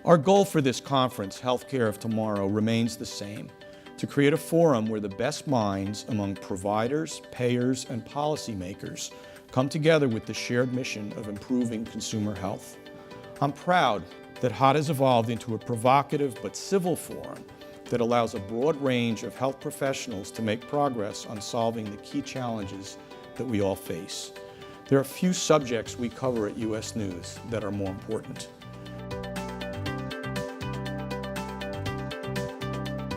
Our goal for this conference, Healthcare of Tomorrow, remains the same: to create a forum where the best minds among providers, payers, and policymakers come together with the shared mission of improving consumer health. I'm proud that HOT has evolved into a provocative but civil forum that allows a broad range of health professionals to make progress on solving the key challenges that we all face. There are few subjects we cover at U.S. News that are more important.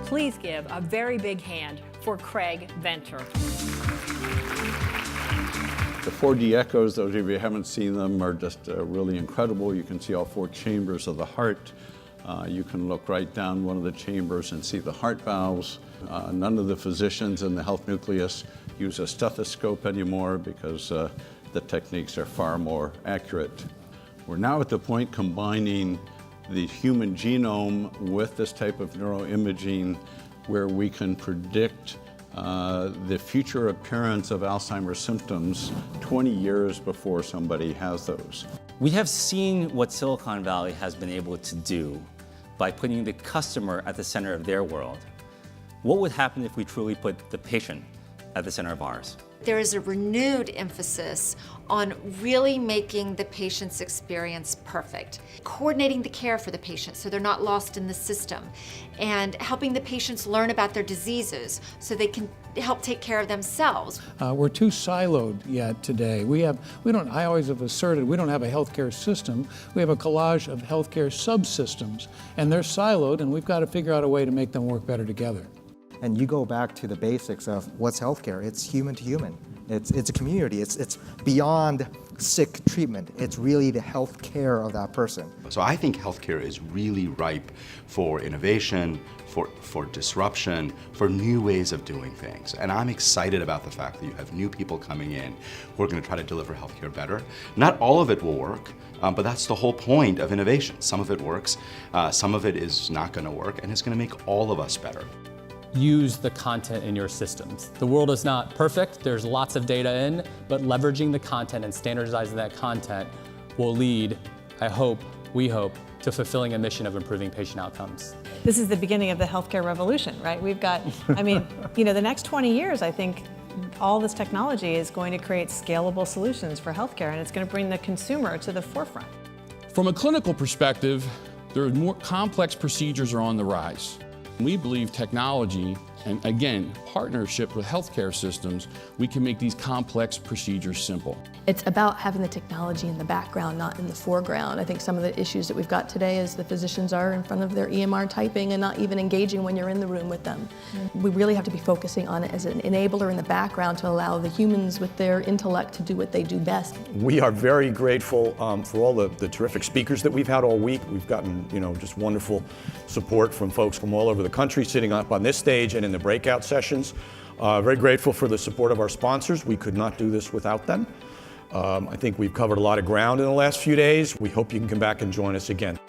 Please give a very big hand for Craig Venter. The 4D echoes, those of you who haven't seen them, are just really incredible. You can see all 4 chambers of the heart. You can look right down one of the chambers and see the heart valves. None of the physicians in the health nucleus use a stethoscope anymore because the techniques are far more accurate. We're now at the point combining the human genome with this type of neuroimaging where we can predict the future appearance of Alzheimer's symptoms 20 years before somebody has those. We have seen what Silicon Valley has been able to do by putting the customer at the center of their world. What would happen if we truly put the patient at the center of ours? There is a renewed emphasis on really making the patient's experience perfect, coordinating the care for the patient so they're not lost in the system, and helping the patients learn about their diseases so they can help take care of themselves. We're too siloed yet today. I always have asserted we don't have a healthcare system. We have a collage of healthcare subsystems, and they're siloed, and we've got to figure out a way to make them work better together. And you go back to the basics of what's healthcare. It's human to human. It's a community. It's beyond sick treatment. It's really the health care of that person. So I think healthcare is really ripe for innovation, for disruption, for new ways of doing things. And I'm excited about the fact that you have new people coming in who are going to try to deliver healthcare better. Not all of it will work, but that's the whole point of innovation. Some of it works, some of it is not going to work, and it's going to make all of us better. Use the content in your systems. The world is not perfect, there's lots of data in, but leveraging the content and standardizing that content will lead, we hope, to fulfilling a mission of improving patient outcomes. This is the beginning of the healthcare revolution, right? We've got, the next 20 years, I think, all this technology is going to create scalable solutions for healthcare, and it's going to bring the consumer to the forefront. From a clinical perspective, there are more complex procedures are on the rise. We believe technology, and again, partnership with healthcare systems, we can make these complex procedures simple. It's about having the technology in the background, not in the foreground. I think some of the issues that we've got today is the physicians are in front of their EMR typing and not even engaging when you're in the room with them. We really have to be focusing on it as an enabler in the background to allow the humans with their intellect to do what they do best. We are very grateful for all the terrific speakers that we've had all week. We've gotten, just wonderful support from folks from all over the country sitting up on this stage and in the breakout sessions. Very grateful for the support of our sponsors. We could not do this without them. I think we've covered a lot of ground in the last few days. We hope you can come back and join us again.